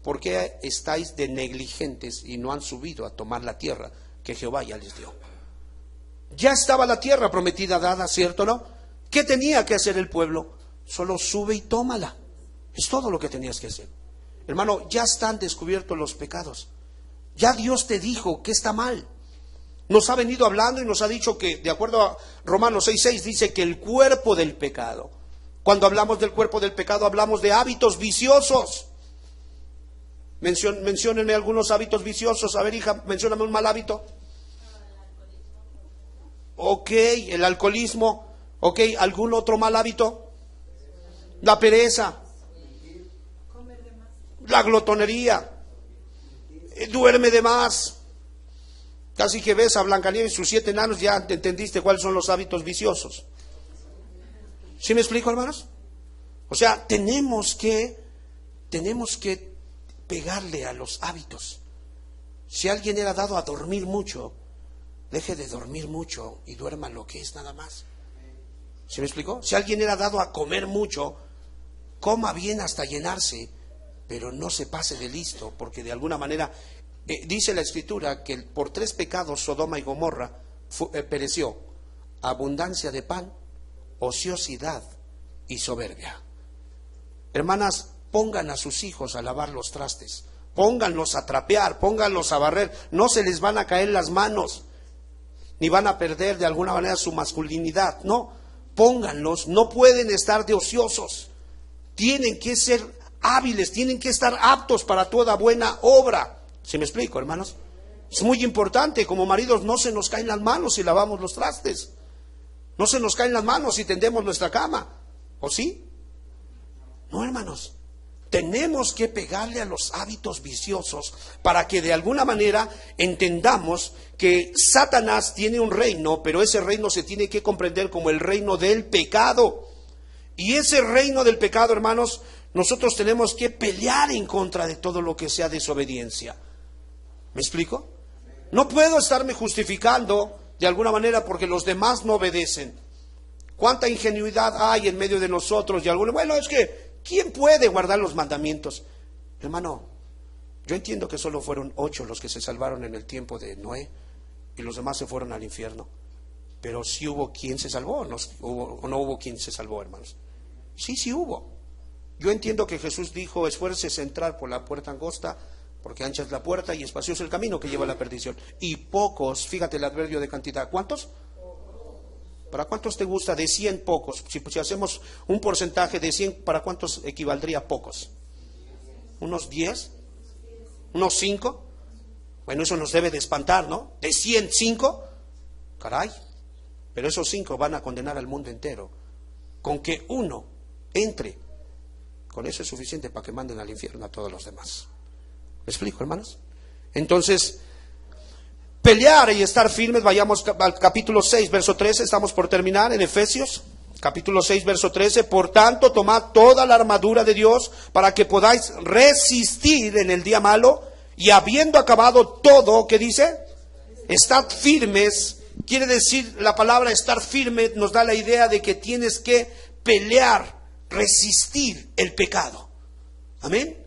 ¿por qué estáis de negligentes y no han subido a tomar la tierra que Jehová ya les dio? Ya estaba la tierra prometida dada, ¿cierto o no? ¿Qué tenía que hacer el pueblo? Solo sube y tómala. Es todo lo que tenías que hacer. Hermano, ya están descubiertos los pecados. Ya Dios te dijo que está mal. Nos ha venido hablando y nos ha dicho que, de acuerdo a Romanos 6:6, dice que el cuerpo del pecado. Cuando hablamos del cuerpo del pecado, hablamos de hábitos viciosos. Menciónenme algunos hábitos viciosos. A ver, hija, mencióname un mal hábito. Ok, el alcoholismo. Ok, ¿algún otro mal hábito? La pereza. La glotonería. Duerme de más. Casi que ves a Blancanieves y sus 7 enanos, ya entendiste cuáles son los hábitos viciosos. ¿Sí me explico, hermanos? O sea, tenemos que pegarle a los hábitos. Si alguien era dado a dormir mucho, deje de dormir mucho y duerma lo que es nada más. ¿Sí me explico? Si alguien era dado a comer mucho, coma bien hasta llenarse, pero no se pase de listo, porque de alguna manera dice la Escritura que por 3 pecados Sodoma y Gomorra pereció: abundancia de pan, ociosidad y soberbia. Hermanas, pongan a sus hijos a lavar los trastes, pónganlos a trapear, pónganlos a barrer, no se les van a caer las manos, ni van a perder de alguna manera su masculinidad, no, pónganlos, no pueden estar de ociosos, tienen que ser hábiles, tienen que estar aptos para toda buena obra. ¿Sí me explico, hermanos? Es muy importante, como maridos no se nos caen las manos si lavamos los trastes, no se nos caen las manos si tendemos nuestra cama, ¿o sí? No, hermanos, tenemos que pegarle a los hábitos viciosos para que de alguna manera entendamos que Satanás tiene un reino, pero ese reino se tiene que comprender como el reino del pecado. Y ese reino del pecado, hermanos, nosotros tenemos que pelear en contra de todo lo que sea desobediencia. ¿Me explico? No puedo estarme justificando de alguna manera porque los demás no obedecen. ¿Cuánta ingenuidad hay en medio de nosotros? Y algunos, bueno, es que ¿quién puede guardar los mandamientos? Hermano, yo entiendo que solo fueron 8 los que se salvaron en el tiempo de Noé y los demás se fueron al infierno. Pero sí hubo quien se salvó, o no hubo quien se salvó, hermanos. Sí hubo. Yo entiendo que Jesús dijo: esfuércese a entrar por la puerta angosta, porque ancha es la puerta y espacioso el camino que lleva a la perdición. Y pocos, fíjate el adverbio de cantidad, ¿cuántos? ¿Para cuántos te gusta? De 100 pocos. Si hacemos un porcentaje de 100, ¿para cuántos equivaldría pocos? ¿Unos 10? ¿Unos 5? Bueno, eso nos debe de espantar, ¿no? ¿De 100, 5? Caray. Pero esos 5 van a condenar al mundo entero. Con que uno entre, con eso es suficiente para que manden al infierno a todos los demás. ¿Me explico, hermanos? Entonces, pelear y estar firmes. Vayamos al capítulo 6, verso 13, estamos por terminar en Efesios, capítulo 6, verso 13. Por tanto, tomad toda la armadura de Dios para que podáis resistir en el día malo, y habiendo acabado todo, ¿qué dice? Estad firmes. Quiere decir, la palabra estar firme nos da la idea de que tienes que pelear, resistir el pecado. Amén.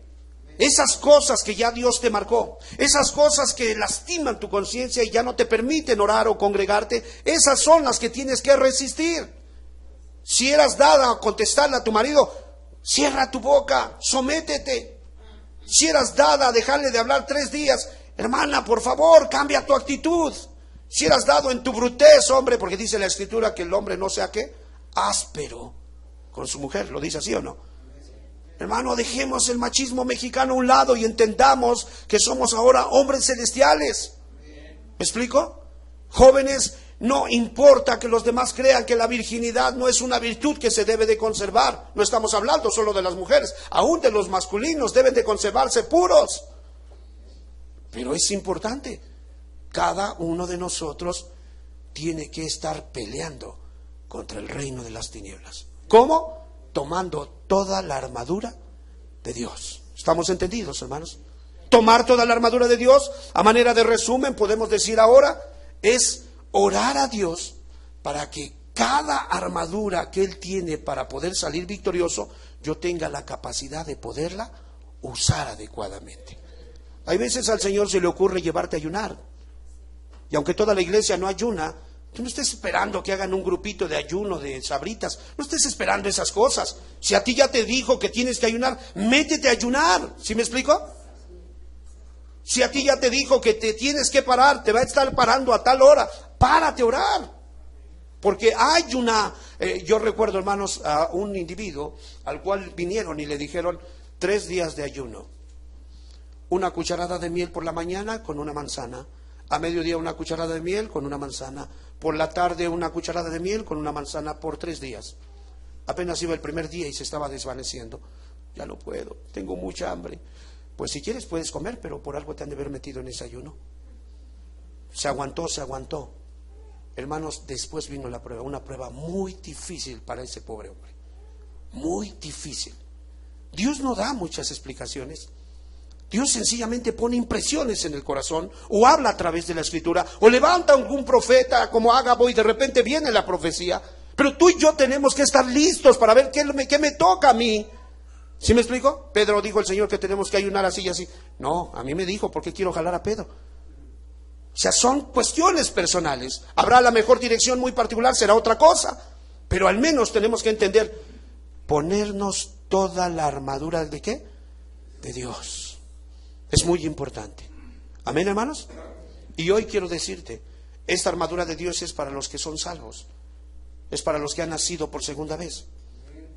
Esas cosas que ya Dios te marcó, esas cosas que lastiman tu conciencia y ya no te permiten orar o congregarte, esas son las que tienes que resistir. Si eras dada a contestarle a tu marido, cierra tu boca, sométete. Si eras dada a dejarle de hablar 3 días, hermana, por favor, cambia tu actitud. Si eras dado en tu brutez, hombre, porque dice la Escritura que el hombre no sea ¿qué? Áspero con su mujer, ¿lo dice así o no? Hermano, dejemos el machismo mexicano a un lado y entendamos que somos ahora hombres celestiales. ¿Me explico? Jóvenes, no importa que los demás crean que la virginidad no es una virtud que se debe de conservar. No estamos hablando solo de las mujeres, aún de los masculinos deben de conservarse puros. Pero es importante, cada uno de nosotros tiene que estar peleando contra el reino de las tinieblas. ¿Cómo? Tomando toda la armadura de Dios. ¿Estamos entendidos, hermanos? Tomar toda la armadura de Dios, a manera de resumen, podemos decir ahora, es orar a Dios para que cada armadura que Él tiene para poder salir victorioso, yo tenga la capacidad de poderla usar adecuadamente. Hay veces al Señor se le ocurre llevarte a ayunar. Y aunque toda la iglesia no ayuna, Tú no estés esperando que hagan un grupito de ayuno de sabritas. No estés esperando esas cosas. Si a ti ya te dijo que tienes que ayunar, métete a ayunar. ¿Sí me explico? Si a ti ya te dijo que te tienes que parar, te va a estar parando a tal hora, párate a orar. Porque hay yo recuerdo, hermanos, a un individuo al cual vinieron y le dijeron 3 días de ayuno. 1 cucharada de miel por la mañana con una manzana. A mediodía 1 cucharada de miel con una manzana. Por la tarde 1 cucharada de miel con una manzana por 3 días. Apenas iba el primer día y se estaba desvaneciendo. Ya no puedo, tengo mucha hambre. Pues si quieres puedes comer, pero por algo te han de haber metido en ese ayuno. Se aguantó. Hermanos, después vino la prueba, una prueba muy difícil para ese pobre hombre. Muy difícil. Dios no da muchas explicaciones. Dios sencillamente pone impresiones en el corazón, o habla a través de la Escritura, o levanta algún profeta como Ágabo y de repente viene la profecía. Pero tú y yo tenemos que estar listos para ver qué me toca a mí. ¿Sí me explico? Pedro dijo el Señor que tenemos que ayunar así y así. No, a mí me dijo, ¿por qué quiero jalar a Pedro? O sea, son cuestiones personales. Habrá la mejor dirección muy particular, será otra cosa. Pero al menos tenemos que entender, ponernos toda la armadura ¿de qué? De Dios. Es muy importante. Amén, hermanos. Y hoy quiero decirte, esta armadura de Dios es para los que son salvos. Es para los que han nacido por segunda vez.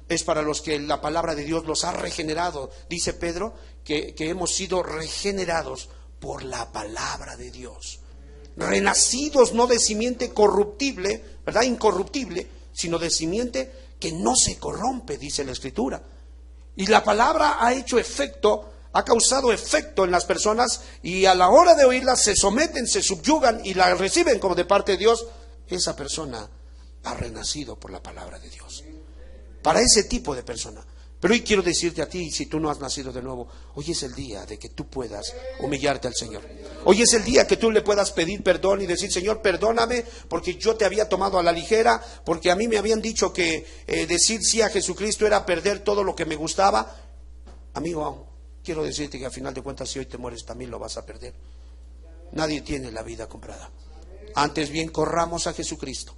Es para los que la palabra de Dios los ha regenerado. Dice Pedro que hemos sido regenerados por la palabra de Dios. Renacidos no de simiente corruptible, ¿verdad? Incorruptible, sino de simiente que no se corrompe, dice la Escritura. Y la palabra ha hecho efecto, ha causado efecto en las personas, y a la hora de oírla se someten, se subyugan y la reciben como de parte de Dios. Esa persona ha renacido por la palabra de Dios. Para ese tipo de persona. Pero hoy quiero decirte a ti, si tú no has nacido de nuevo, hoy es el día de que tú puedas humillarte al Señor. Hoy es el día que tú le puedas pedir perdón y decir, Señor, perdóname porque yo te había tomado a la ligera, porque a mí me habían dicho que decir sí a Jesucristo era perder todo lo que me gustaba. Amigo, quiero decirte que al final de cuentas, si hoy te mueres, también lo vas a perder. Nadie tiene la vida comprada. Antes bien, corramos a Jesucristo.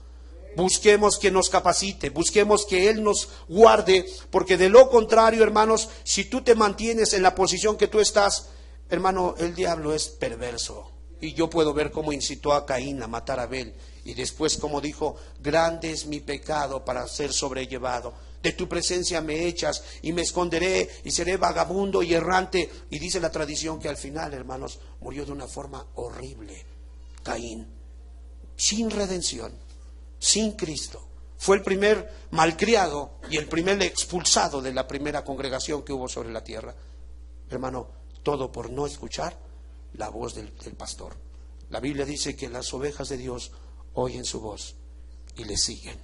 Busquemos que nos capacite, busquemos que Él nos guarde, porque de lo contrario, hermanos, si tú te mantienes en la posición que tú estás, hermano, el diablo es perverso. Y yo puedo ver cómo incitó a Caín a matar a Abel, y después como dijo, grande es mi pecado para ser sobrellevado. De tu presencia me echas y me esconderé y seré vagabundo y errante. Y dice la tradición que al final, hermanos, murió de una forma horrible. Caín, sin redención, sin Cristo. Fue el primer malcriado y el primer expulsado de la primera congregación que hubo sobre la tierra. Hermano, todo por no escuchar la voz del pastor. La Biblia dice que las ovejas de Dios oyen su voz y le siguen,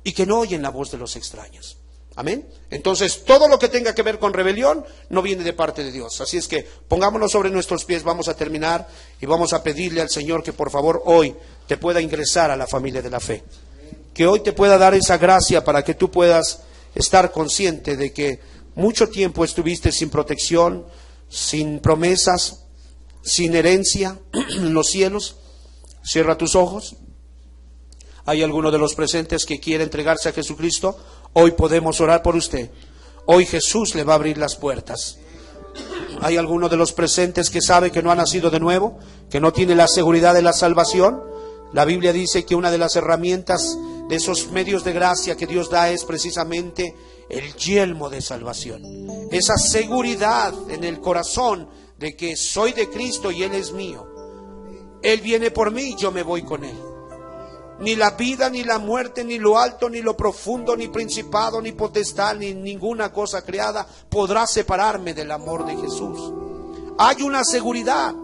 y que no oyen la voz de los extraños. Amén. Entonces, todo lo que tenga que ver con rebelión no viene de parte de Dios. Así es que pongámonos sobre nuestros pies, vamos a terminar y vamos a pedirle al Señor que por favor hoy te pueda ingresar a la familia de la fe. Que hoy te pueda dar esa gracia para que tú puedas estar consciente de que mucho tiempo estuviste sin protección, sin promesas, sin herencia en los cielos. Cierra tus ojos. ¿Hay alguno de los presentes que quiere entregarse a Jesucristo? Hoy podemos orar por usted. Hoy Jesús le va a abrir las puertas. ¿Hay alguno de los presentes que sabe que no ha nacido de nuevo, que no tiene la seguridad de la salvación? La Biblia dice que una de las herramientas de esos medios de gracia que Dios da es precisamente el yelmo de salvación. Esa seguridad en el corazón de que soy de Cristo y Él es mío. Él viene por mí y yo me voy con Él. Ni la vida, ni la muerte, ni lo alto, ni lo profundo, ni principado, ni potestad, ni ninguna cosa creada podrá separarme del amor de Jesús. Hay una seguridad.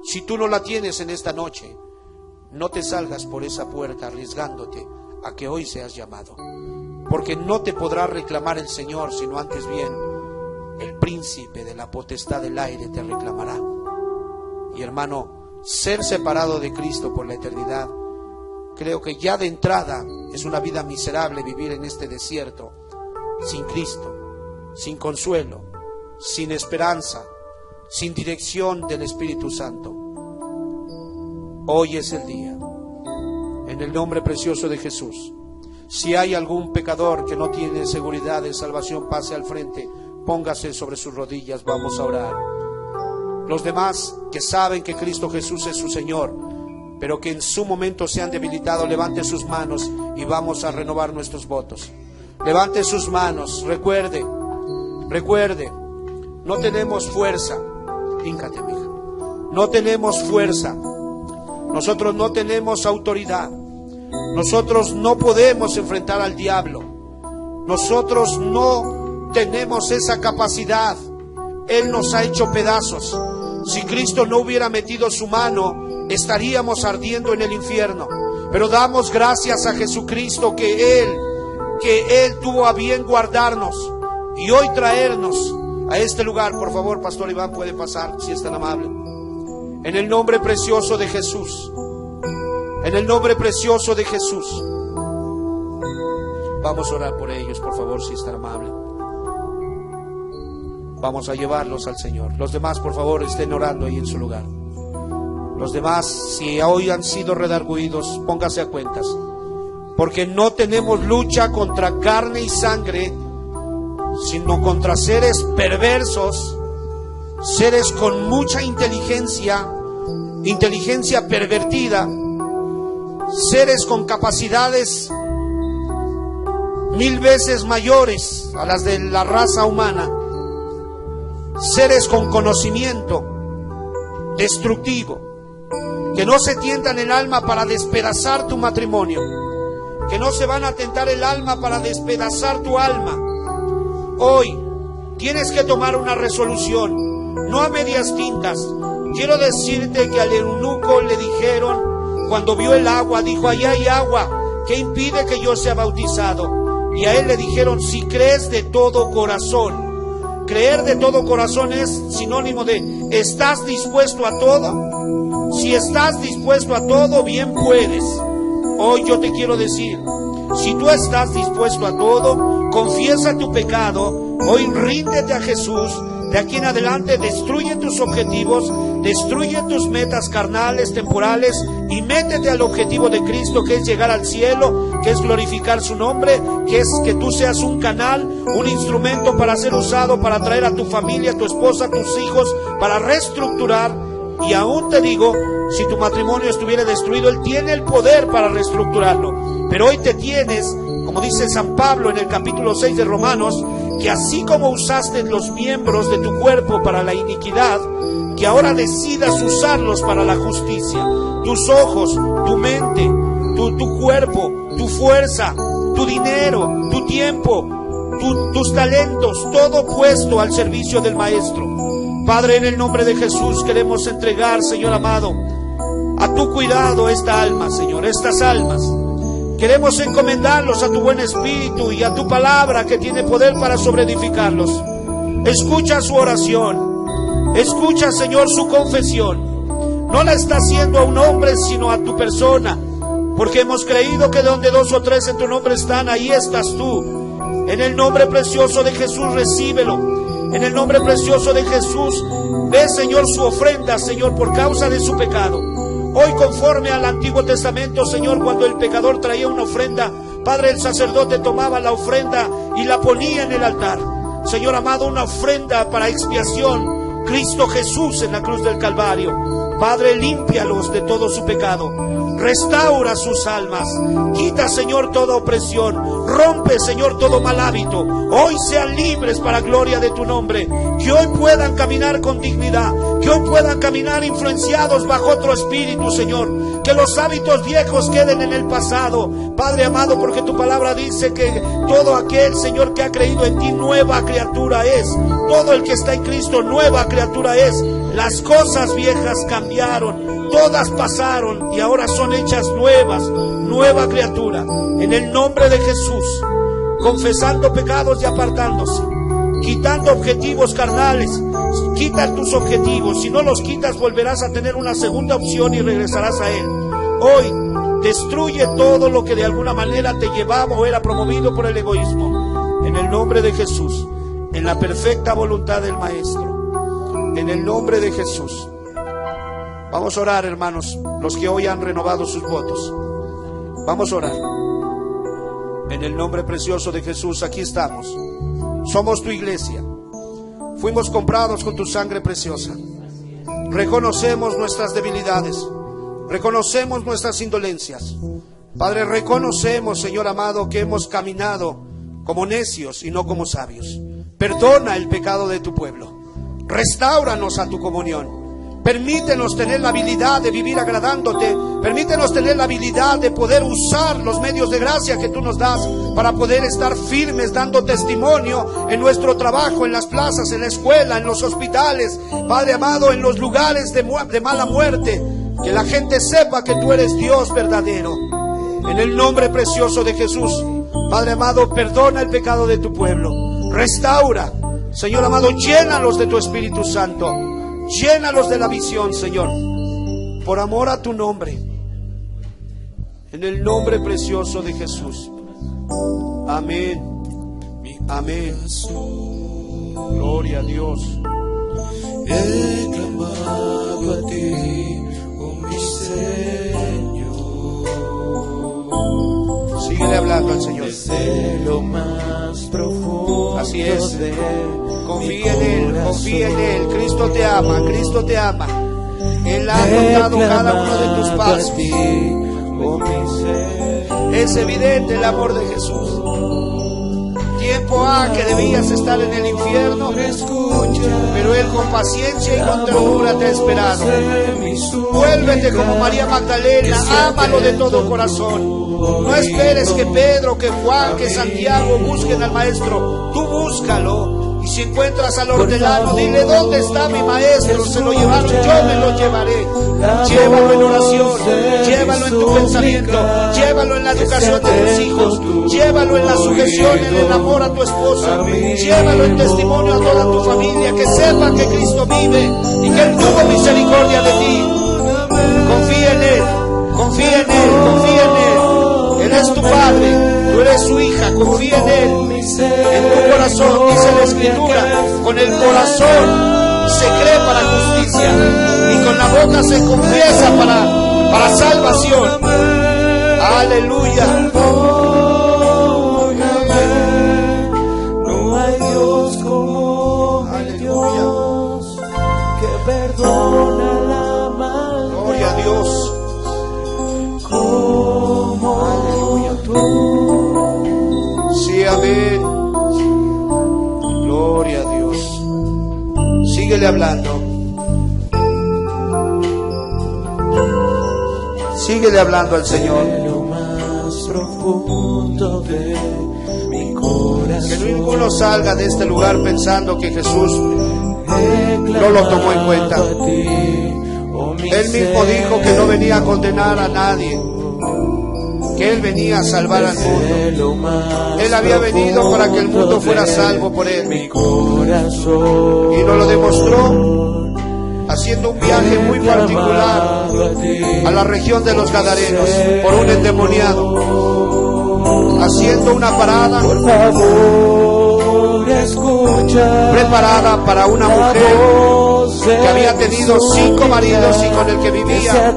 Si tú no la tienes en esta noche, no te salgas por esa puerta arriesgándote a que hoy seas llamado. Porque no te podrá reclamar el Señor, sino antes bien el príncipe de la potestad del aire te reclamará. Y hermano, ser separado de Cristo por la eternidad, creo que ya de entrada es una vida miserable vivir en este desierto, sin Cristo, sin consuelo, sin esperanza, sin dirección del Espíritu Santo. Hoy es el día. En En el nombre precioso de Jesús. Si hay algún pecador que no tiene seguridad de salvación, pase al frente, póngase sobre sus rodillas, vamos a orar. Los demás que saben que Cristo Jesús es su Señor, pero que en su momento se han debilitado, levanten sus manos y vamos a renovar nuestros votos. Levante sus manos, recuerde, no tenemos fuerza. Híncate, mija. No tenemos fuerza. Nosotros no tenemos autoridad. Nosotros no podemos enfrentar al diablo. Nosotros no tenemos esa capacidad. Él nos ha hecho pedazos. Si Cristo no hubiera metido su mano, estaríamos ardiendo en el infierno. Pero damos gracias a Jesucristo que Él tuvo a bien guardarnos y hoy traernos a este lugar. Por favor, Pastor Iván, puede pasar, si es tan amable. En el nombre precioso de Jesús. En el nombre precioso de Jesús. Vamos a orar por ellos, por favor, si es tan amable. Vamos a llevarlos al Señor. Los demás, por favor, estén orando ahí en su lugar. Los demás, si hoy han sido redarguidos, póngase a cuentas. Porque no tenemos lucha contra carne y sangre, sino contra seres perversos, seres con mucha inteligencia pervertida, seres con capacidades 1000 veces mayores a las de la raza humana, seres con conocimiento destructivo, que no se tientan el alma para despedazar tu matrimonio, que no se van a tentar el alma para despedazar tu alma. Hoy tienes que tomar una resolución, no a medias tintas. Quiero decirte que al eunuco le dijeron, cuando vio el agua, dijo: allá hay agua, ¿qué impide que yo sea bautizado? Y a él le dijeron: si crees de todo corazón. Creer de todo corazón es sinónimo de ¿estás dispuesto a todo? Si estás dispuesto a todo, bien puedes. Hoy yo te quiero decir, si tú estás dispuesto a todo, confiesa tu pecado, hoy ríndete a Jesús. De aquí en adelante destruye tus objetivos, destruye tus metas carnales, temporales, y métete al objetivo de Cristo, que es llegar al cielo, que es glorificar su nombre, que es que tú seas un canal, un instrumento para ser usado, para traer a tu familia, a tu esposa, a tus hijos, para reestructurar. Y aún te digo, si tu matrimonio estuviera destruido, Él tiene el poder para reestructurarlo. Pero hoy te tienes, como dice San Pablo en el capítulo 6 de Romanos, que así como usaste los miembros de tu cuerpo para la iniquidad, que ahora decidas usarlos para la justicia. Tus ojos, tu mente, tu cuerpo, tu fuerza, tu dinero, tu tiempo, tus talentos, todo puesto al servicio del Maestro. Padre, en el nombre de Jesús queremos entregar, Señor amado, a tu cuidado esta alma, Señor, estas almas. Queremos encomendarlos a tu buen espíritu y a tu palabra, que tiene poder para sobreedificarlos. Escucha su oración, escucha, Señor, su confesión. No la está haciendo a un hombre, sino a tu persona, porque hemos creído que donde 2 o 3 en tu nombre están, ahí estás tú. En el nombre precioso de Jesús, recíbelo. En el nombre precioso de Jesús, ve, Señor, su ofrenda, Señor, por causa de su pecado. Hoy, conforme al Antiguo Testamento, Señor, cuando el pecador traía una ofrenda, Padre, el sacerdote tomaba la ofrenda y la ponía en el altar. Señor amado, una ofrenda para expiación, Cristo Jesús en la cruz del Calvario. Padre, límpialos de todo su pecado, restaura sus almas, quita, Señor, toda opresión, rompe, Señor, todo mal hábito. Hoy sean libres para gloria de tu nombre, que hoy puedan caminar con dignidad, que hoy puedan caminar influenciados bajo otro espíritu, Señor, que los hábitos viejos queden en el pasado, Padre amado, porque tu palabra dice que todo aquel, Señor, que ha creído en ti, nueva criatura es. Todo el que está en Cristo, nueva criatura es. Las cosas viejas cambiaron, todas pasaron y ahora son hechas nuevas, nueva criatura. En el nombre de Jesús, confesando pecados y apartándose, quitando objetivos carnales. Quita tus objetivos, si no los quitas volverás a tener una segunda opción y regresarás a Él. Hoy destruye todo lo que de alguna manera te llevaba o era promovido por el egoísmo. En el nombre de Jesús, en la perfecta voluntad del Maestro. En el nombre de Jesús. Vamos a orar, hermanos, los que hoy han renovado sus votos. Vamos a orar. En el nombre precioso de Jesús, aquí estamos. Somos tu iglesia. Fuimos comprados con tu sangre preciosa. Reconocemos nuestras debilidades. Reconocemos nuestras indolencias. Padre, reconocemos, Señor amado, que hemos caminado como necios y no como sabios. Perdona el pecado de tu pueblo. Restáuranos a tu comunión. Permítenos tener la habilidad de vivir agradándote. Permítenos tener la habilidad de poder usar los medios de gracia que tú nos das para poder estar firmes dando testimonio en nuestro trabajo, en las plazas, en la escuela, en los hospitales, Padre amado, en los lugares de mala muerte. Que la gente sepa que tú eres Dios verdadero. En el nombre precioso de Jesús, Padre amado, perdona el pecado de tu pueblo. Restaura, Señor amado, llénalos de tu Espíritu Santo. Llénalos de la visión, Señor, por amor a tu nombre. En el nombre precioso de Jesús. Amén. Amén. Gloria a Dios. He clamado a ti, oh mi Señor. Síguele hablando al Señor. Desde lo más profundo. Así es. Confía en Él, confía en Él. Cristo te ama, Cristo te ama. Él ha tocado cada uno de tus pasos. Es evidente el amor de Jesús. Tiempo ha que debías estar en el infierno, pero Él con paciencia y con ternura te ha esperado. Vuélvete como María Magdalena, ámalo de todo corazón. No esperes que Pedro, que Juan, que Santiago busquen al Maestro. Tú búscalo. Y si encuentras al hortelano, dile: ¿dónde está mi maestro? Se lo llevaron, yo me lo llevaré. Llévalo en oración, llévalo en tu pensamiento, llévalo en la educación de tus hijos, llévalo en la sujeción, en el amor a tu esposa, llévalo en testimonio a toda tu familia, que sepan que Cristo vive y que Él tuvo misericordia de ti. Confía en Él, confía en Él, confía en Él. Él es tu Padre, tú eres su hija, confía en Él. En tu corazón, dice la Escritura, con el corazón se cree para justicia y con la boca se confiesa para salvación. Aleluya. No hay Dios como mi Dios, que perdona la maldad. Gloria a Dios. Como tú. Sí, amén. Gloria a Dios. Síguele hablando. Síguele hablando al Señor. En lo más profundo de mi corazón. Que ninguno salga de este lugar pensando que Jesús no lo tomó en cuenta. Él mismo dijo que no venía a condenar a nadie, que Él venía a salvar al mundo. Él había venido para que el mundo fuera salvo por Él. Y nos lo demostró haciendo un viaje muy particular a la región de los Gadarenos por un endemoniado, haciendo una parada preparada para una mujer que había tenido 5 maridos y con el que vivía.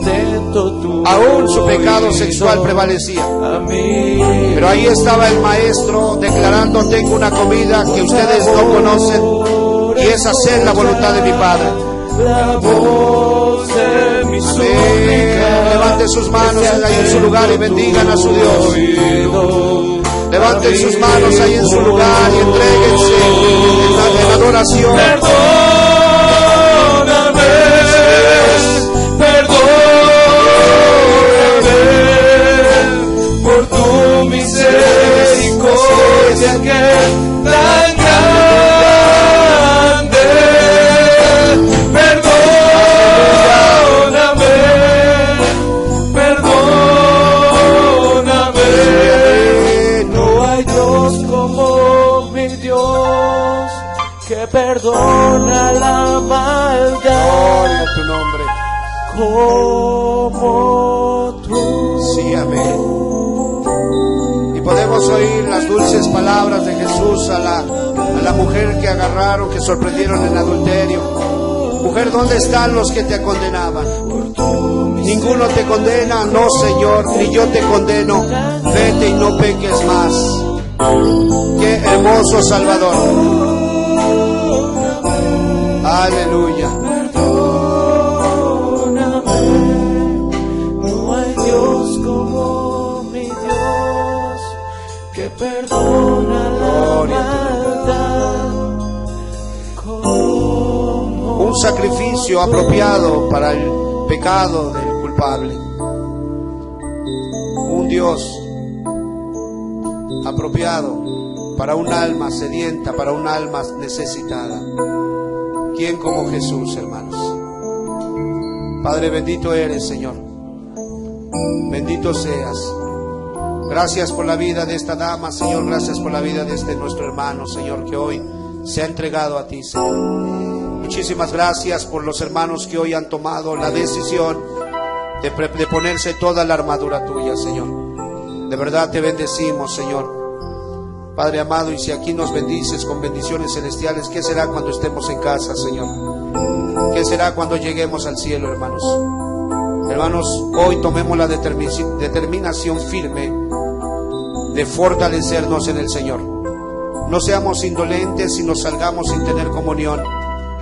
Aún su pecado sexual prevalecía. Pero ahí estaba el maestro declarando: tengo una comida que ustedes no conocen y es hacer la voluntad de mi Padre. Levanten sus manos ahí en su lugar y bendigan a su Dios. Levanten sus manos ahí en su lugar y entréguense en la adoración. Perdóname por tu misericordia que es tan grande. Perdóname. No hay Dios como mi Dios, que perdona la maldad. Gloria a tu nombre. Como tú. Sí, amén. Y podemos oír las dulces palabras de Jesús a la mujer que agarraron, que sorprendieron en adulterio. Mujer, ¿dónde están los que te condenaban? Ninguno te condena, no Señor, ni yo te condeno. Vete y no peques más. Qué hermoso Salvador. Aleluya. No hay Dios como mi Dios, que perdona la maldad. Un sacrificio apropiado para el pecado del culpable. Un Dios apropiado para un alma sedienta, para un alma necesitada. ¿Quién como Jesús, hermanos? Padre, bendito eres, Señor. Bendito seas. Gracias por la vida de esta dama, Señor. Gracias por la vida de este nuestro hermano, Señor, que hoy se ha entregado a ti, Señor. Muchísimas gracias por los hermanos que hoy han tomado la decisión de ponerse toda la armadura tuya, Señor. De verdad te bendecimos, Señor. Padre amado, y si aquí nos bendices con bendiciones celestiales, ¿qué será cuando estemos en casa, Señor? ¿Qué será cuando lleguemos al cielo, hermanos? Hermanos, hoy tomemos la determinación firme de fortalecernos en el Señor. No seamos indolentes y nos salgamos sin tener comunión.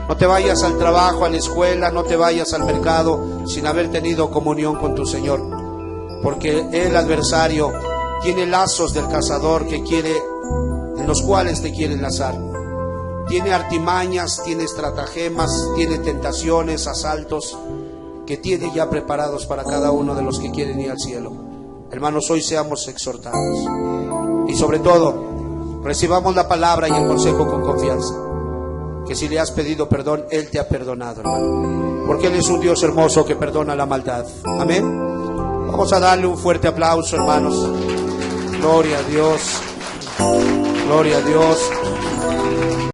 No te vayas al trabajo, a la escuela, no te vayas al mercado sin haber tenido comunión con tu Señor. Porque el adversario tiene lazos del cazador en los cuales te quiere enlazar. Tiene artimañas, tiene estratagemas, tiene tentaciones, asaltos que tiene ya preparados para cada uno de los que quieren ir al cielo. Hermanos, hoy seamos exhortados. Y sobre todo, recibamos la palabra y el consejo con confianza. Que si le has pedido perdón, Él te ha perdonado, hermano. Porque Él es un Dios hermoso que perdona la maldad. Amén. Vamos a darle un fuerte aplauso, hermanos. Gloria a Dios. Gloria a Dios.